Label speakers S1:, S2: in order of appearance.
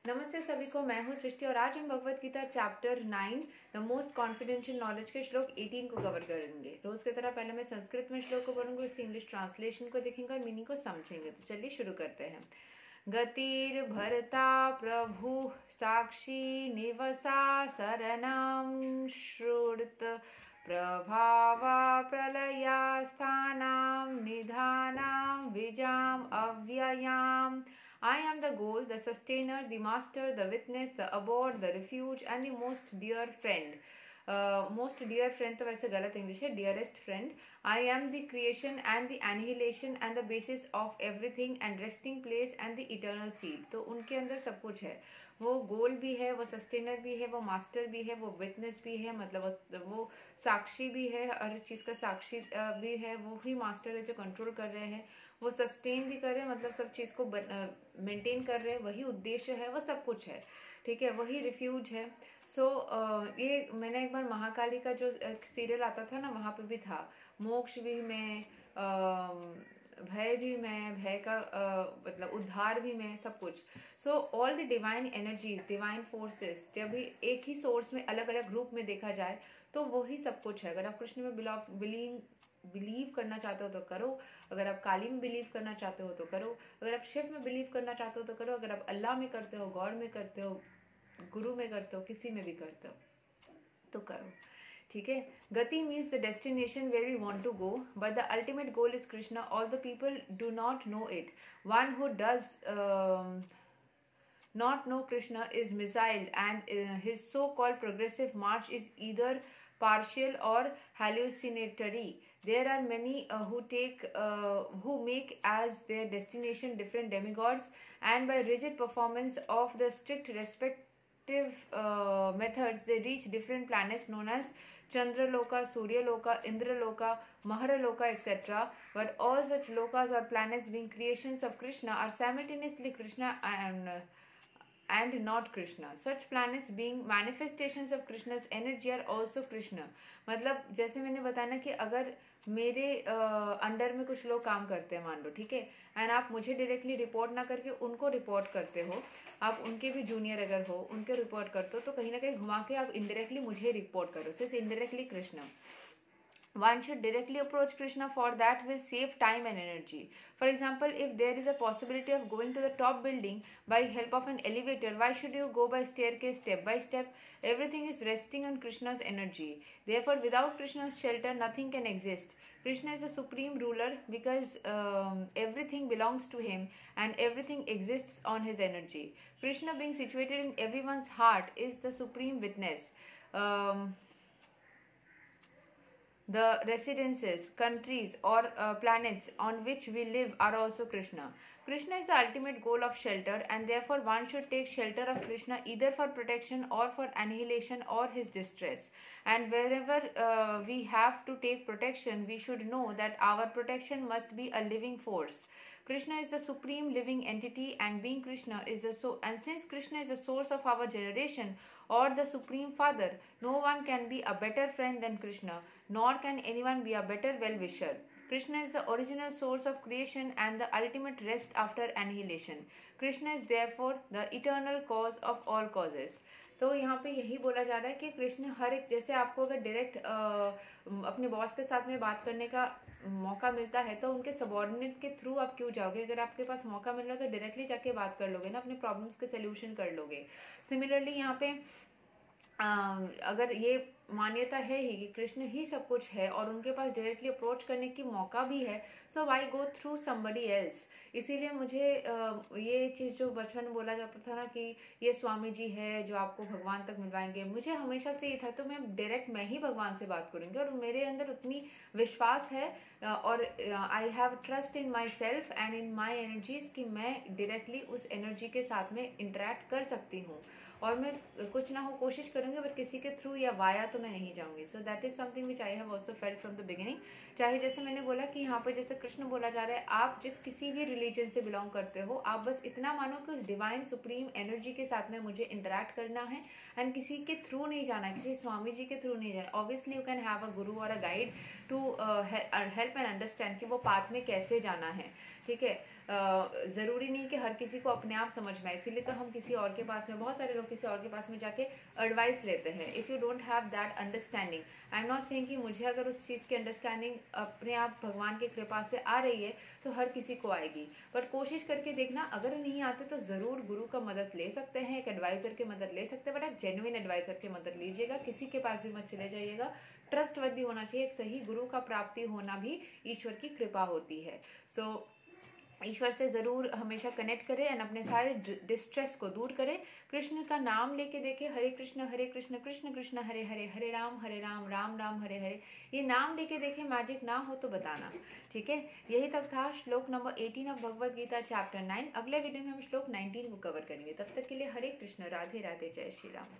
S1: नमस्ते सभी को, मैं हूँ सृष्टि और आज हम Bhagavad Gita chapter 9 the most confidential knowledge के श्लोक 18 को कवर करेंगे। रोज की तरह पहले मैं संस्कृत में श्लोक को पढ़ूंगी, उसके इंग्लिश ट्रांसलेशन को देखेंगे और मीनिंग को समझेंगे। तो चलिए शुरू करते हैं। गतिर भरता प्रभु साक्षी निवसा शरणं श्रुत प्रभावा प्रलया स्थानां निधानां विजाम अव्ययाम। I am the goal, the sustainer, the master, the witness, the abode, the refuge, and the most dear friend. Most dear friend तो वैसे गलत इंग्लिश है, dearest friend. I am the creation and the annihilation and the basis of everything and resting place and the eternal seed. तो उनके अंदर सब कुछ है। वो गोल भी है, वो सस्टेनर भी है, वो मास्टर भी है, वो विटनेस भी है, मतलब वो साक्षी भी है, हर चीज़ का साक्षी भी है, वो ही मास्टर है जो कंट्रोल कर रहे हैं, वो सस्टेन भी कर रहे हैं, मतलब सब चीज़ को मेंटेन कर रहे हैं, वही उद्देश्य है, वो सब कुछ है, ठीक है, वही रिफ्यूज है। सो ये मैंने एक बार महाकाली का जो सीरियल आता था ना, वहाँ पे भी था, मोक्ष भी मैं, भय भी मैं, भय का मतलब उद्धार भी मैं, सब कुछ। So all the divine energies, divine forces जब भी एक ही सोर्स में अलग अलग ग्रुप में देखा जाए तो वही सब कुछ है। अगर आप कृष्ण में बिलीव करना चाहते हो तो करो, अगर आप काली में बिलीव करना चाहते हो तो करो, अगर आप शिव में बिलीव करना चाहते हो तो करो, अगर आप अल्लाह में करते हो, गॉड में करते हो, गुरु में करते हो, किसी में भी करते हो तो करो, ठीक है। गति means the destination where we want to go, but the ultimate goal is Krishna. All the people do not know it. One who does not know Krishna is missiled, and his so-called progressive march is either partial or hallucinatory. There are many who make as their destination different demigods, and by rigid performance of the strict respective methods they reach different planets known as Chandraloka, Suryaloka, Indraloka, Maharaloka, etc. But all such lokas or planets, being creations of Krishna, are simultaneously Krishna and not Krishna. Such planets being manifestations of Krishna's energy are also Krishna. मतलब जैसे मैंने बताया ना कि अगर मेरे under में कुछ लोग काम करते हैं मान लो, ठीक है, एंड आप मुझे डायरेक्टली रिपोर्ट ना करके उनको रिपोर्ट करते हो, आप उनके भी जूनियर अगर हो, उनके रिपोर्ट करते हो, तो कहीं ना कहीं घुमा के आप इनडायरेक्टली मुझे रिपोर्ट करो, सिर्फ indirectly Krishna. One should directly approach Krishna, for that will save time and energy. For example, if there is a possibility of going to the top building by help of an elevator, why should you go by staircase step by step? Everything is resting on Krishna's energy. Therefore, without Krishna's shelter, nothing can exist. Krishna is the supreme ruler because everything belongs to him and everything exists on his energy. Krishna, being situated in everyone's heart, is the supreme witness. The residences, countries or planets on which we live are also Krishna. Krishna is the ultimate goal of shelter, and therefore one should take shelter of Krishna either for protection or for annihilation or his distress. And wherever we have to take protection, we should know that our protection must be a living force. Krishna is the supreme living entity, and being Krishna is and since Krishna is the source of our generation or the supreme father, no one can be a better friend than Krishna, nor can anyone be a better well-wisher. Krishna is the original source of creation and the ultimate rest after annihilation. Krishna is therefore the eternal cause of all causes. तो यहाँ पे यही बोला जा रहा है कि कृष्ण हर एक, जैसे आपको अगर डायरेक्ट अपने बॉस के साथ में बात करने का मौका मिलता है तो उनके सबॉर्डिनेट के थ्रू आप क्यों जाओगे? अगर आपके पास मौका मिल रहा है तो डायरेक्टली जाके बात कर लोगे ना, अपने प्रॉब्लम्स के सोल्यूशन कर लोगे। सिमिलरली यहाँ पे अगर ये मान्यता है ही कि कृष्ण ही सब कुछ है और उनके पास डायरेक्टली अप्रोच करने की मौका भी है, so why go through somebody else. इसीलिए मुझे ये चीज़ जो बचपन में बोला जाता था ना कि ये स्वामी जी है जो आपको भगवान तक मिलवाएंगे, मुझे हमेशा से ये था तो मैं ही भगवान से बात करूँगी, और मेरे अंदर उतनी विश्वास है और I have trust in my self and in my energies कि मैं डायरेक्टली उस एनर्जी के साथ में इंटरेक्ट कर सकती हूँ, और मैं कुछ ना हो कोशिश करूँगी, बट किसी के थ्रू या वाया तो मैं नहीं जाऊँगी। So that is something which I have also felt from the beginning. चाहे जैसे मैंने बोला कि यहाँ पे जैसे कृष्ण बोला जा रहा है, आप जिस किसी भी रिलीजन से बिलोंग करते हो, आप बस इतना मानो कि उस डिवाइन सुप्रीम एनर्जी के साथ में मुझे इंटरेक्ट करना है, एंड किसी के थ्रू नहीं जाना, किसी स्वामी जी के थ्रू नहीं जाना। Obviously you can have a guru और a guide to help and understand कि वो पाथ में कैसे जाना है, ठीक है। ज़रूरी नहीं कि हर किसी को अपने आप समझ में आए, इसीलिए तो हम किसी और के पास में, बहुत सारे लोग किसी और के पास में जाके एडवाइस लेते हैं। If you don't have that understanding, I am not saying कि मुझे अगर उस चीज़ की अंडरस्टैंडिंग अपने आप भगवान की कृपा से आ रही है तो हर किसी को आएगी, बट कोशिश करके देखना, अगर नहीं आते तो ज़रूर गुरु का मदद ले सकते हैं, एक एडवाइज़र की मदद ले सकते हैं, बट आप जेन्युइन एडवाइज़र की मदद लीजिएगा, किसी के पास भी मत चले जाइएगा। ट्रस्टवर्दी होना चाहिए, एक सही गुरु का प्राप्ति होना भी ईश्वर की कृपा होती है। सो ईश्वर से ज़रूर हमेशा कनेक्ट करें एंड अपने सारे डिस्ट्रेस को दूर करें। कृष्ण का नाम लेके देखें, हरे कृष्ण कृष्ण कृष्ण हरे हरे, हरे राम राम राम हरे हरे। ये नाम लेके देखें, मैजिक ना हो तो बताना, ठीक है। यही तक था श्लोक नंबर 18 ऑफ भगवद गीता चैप्टर 9। अगले वीडियो में हम श्लोक 19 को कवर करेंगे। तब तक के लिए हरे कृष्ण, राधे राधे, जय श्री राम।